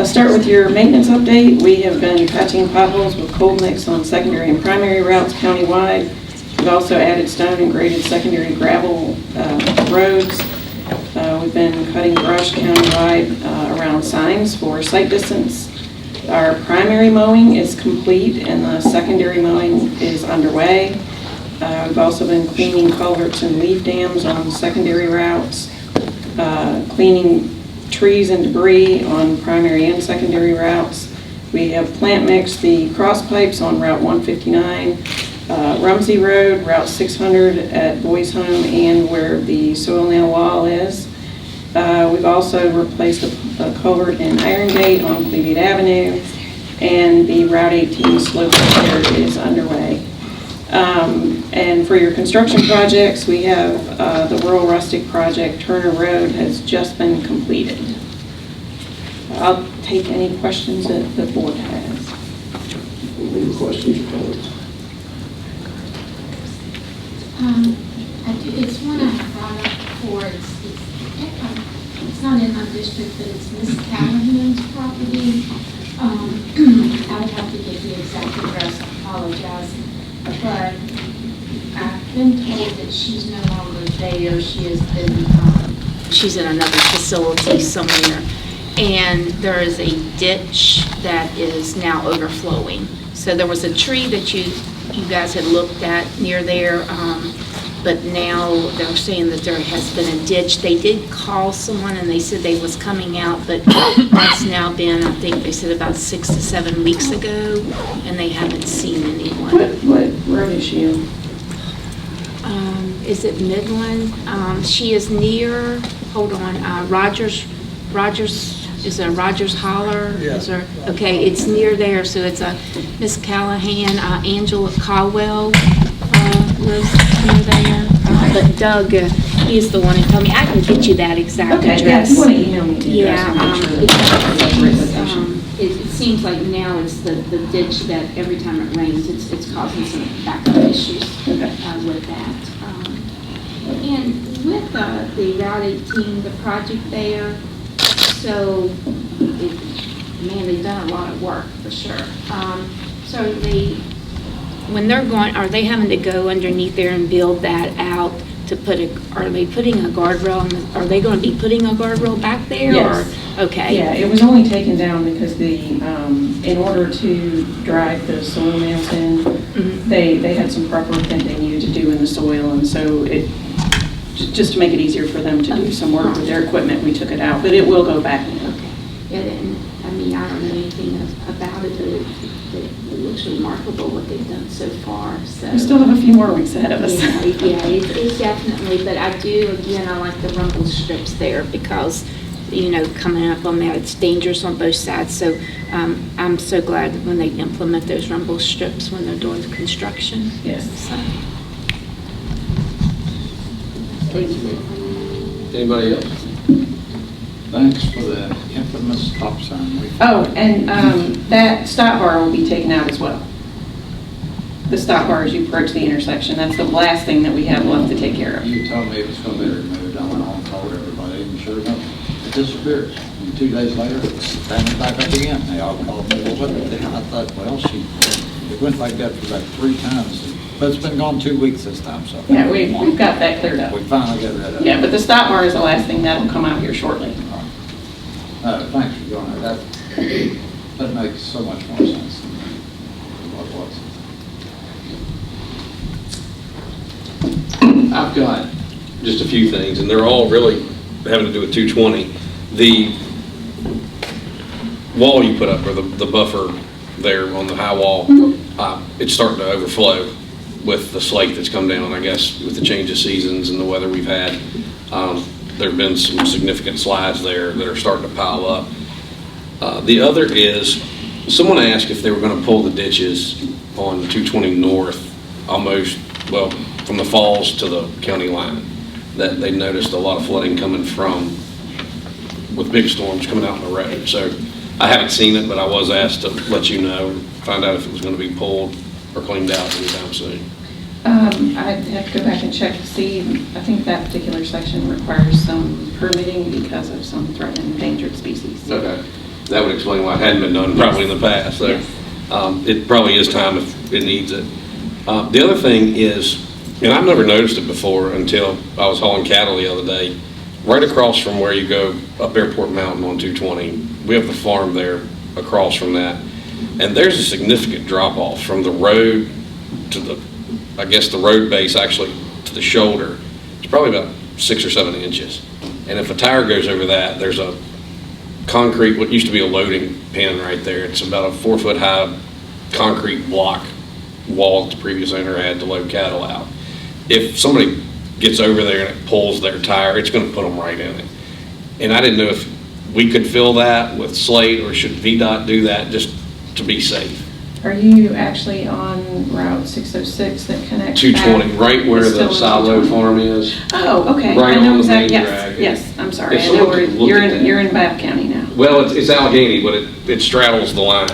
Start with your maintenance update. We have been patching potholes with cold mix on secondary and primary routes countywide. We've also added stone and graded secondary gravel roads. We've been cutting brush countywide around signs for sight distance. Our primary mowing is complete and the secondary mowing is underway. We've also been cleaning culverts and leaf dams on secondary routes, cleaning trees and debris on primary and secondary routes. We have plant mixed the cross pipes on Route 159, Rumsey Road, Route 600 at Boys Home, and where the soil nail wall is. We've also replaced a culvert in Iron Gate on Cleveland Avenue, and the Route 18 slope repair is underway. And for your construction projects, we have the rural rustic project, Turner Road, has just been completed. I'll take any questions that the board has. Any questions or comments? It's one I brought up before. It's not in my district, but it's Miss Callahan's property. I would have to get the exact address. I apologize. But I've been told that she's no longer there. She has been, she's in another facility somewhere. And there is a ditch that is now overflowing. So there was a tree that you guys had looked at near there, but now they're saying that there has been a ditch. They did call someone and they said they was coming out, but that's now been, I think they said about 6 to 7 weeks ago, and they haven't seen anyone. What road is she on? Is it Midland? She is near, hold on, Rogers, is it Rogers Holler? Yeah. Is there, okay, it's near there, so it's a Miss Callahan, Angela Caldwell lives near there. But Doug, he's the one who told me. I can get you that exact Okay, address. yeah, if you want to email me the address, Yeah, I'll make sure that it seems like now it's the ditch that every time it rains, it's causing some backup issues with that. And with the Route 18, the project there, so, man, they've done a lot of work for sure. So when they're going, are they having to go underneath there and build that out to put are they putting a guardrail, are they going to be putting a guardrail back there? Yes. Or, okay. Yeah, it was only taken down because in order to drive the soil nails in, they had some prep work that they needed to do in the soil, and so just to make it easier for them to do some work with their equipment, we took it out, but it will go back in. Okay. And I mean, I don't know anything about it, but it looks remarkable what they've done so far. So We still have a few more weeks ahead of us. Yeah, it's definitely, but I do, again, I like the rumble strips there because, you know, coming up on that, it's dangerous on both sides. So I'm so glad when they implement those rumble strips when they're doing the construction. Yes. So. Thank you. Anybody else? Thanks for the infamous stop sign. Oh, and that stop bar will be taken out as well. The stop bar as you approach the intersection. That's the last thing that we have left to take care of. You told me it was going to be removed. I went on and told everybody, and sure enough, it disappeared. And 2 days later, it's standing back up again. They all called me, well, what the hell? I thought, well, it went like that for about 3 times. But it's been gone 2 weeks this time, so. Yeah, we've got that cleared up. We finally got rid of it. Yeah, but the stop bar is the last thing that'll come out here shortly. Thanks for doing that. That makes so much more sense than what was. I've got just a few things, and they're all really having to do with 220. The wall you put up, or the buffer there on the high wall, it's starting to overflow with the slate that's come down, I guess, with the change of seasons and the weather we've had. There have been some significant slides there that are starting to pile up. The other is, someone asked if they were going to pull the ditches on 220 North, almost, well, from the falls to the county line, that they noticed a lot of flooding coming from, with big storms coming out on the road. So I haven't seen it, but I was asked to let you know, find out if it was going to be pulled or cleaned out anytime soon. I'd have to go back and check to see. I think that particular section requires some permitting because of some threatened endangered species. Okay. That would explain why it hadn't been done probably in the past. So it probably is time if it needs it. The other thing is, and I've never noticed it before until I was hauling cattle the other day, right across from where you go up Airport Mountain on 220, we have the farm there across from that. And there's a significant drop off from the road to the, I guess the road base actually to the shoulder. It's probably about 6 or 7 inches. And if a tire goes over that, there's a concrete, what used to be a loading pen right there. It's about a 4-foot high concrete block wall that the previous owner had to load cattle out. If somebody gets over there and it pulls their tire, it's going to put them right in it. And I didn't know if we could fill that with slate or should VDOT do that just to be safe. Are you actually on Route 606 that connects 220, back? right where It's the still on silo 220. farm is. Oh, okay. Right I know on the main exactly. drag. Yes, I'm sorry. If I know someone where could look at that. you're in Bath County now. Well, it's Alleghany, but it straddles the line.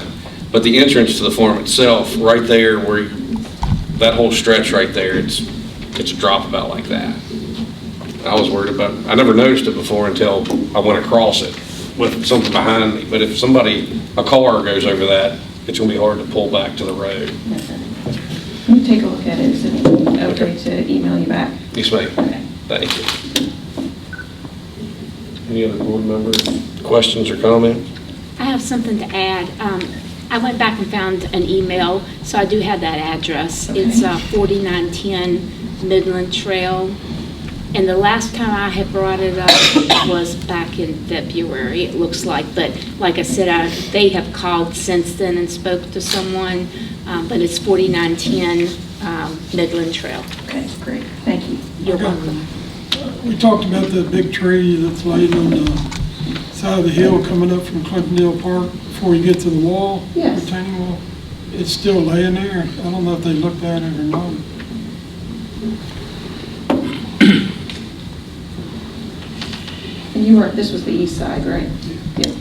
But the entrance to the farm itself, right there where that whole stretch right there, it's a drop about like that. I was worried about, I never noticed it before until I went across it with something behind me. But if a car goes over that, it's gonna be hard to pull back to the road. Okay. Let me take a look at it. Is it okay to email you back? Yes, ma'am. Okay. Thank you. Any other board member questions or comments? I have something to add. I went back and found an email, so I do have that address. Okay. It's 4910 Midland Trail. And the last time I had brought it up was back in February, it looks like. But like I said, they have called since then and spoke to someone. But it's 4910 Midland Trail. Okay, great. Thank you. You're welcome. We talked about the big tree that's laid on the side of the hill coming up from Clintondale Park before you get to the wall, Yes. retaining wall. It's still laying there. I don't know if they looked at it or not. And this was the east side, right? Yeah.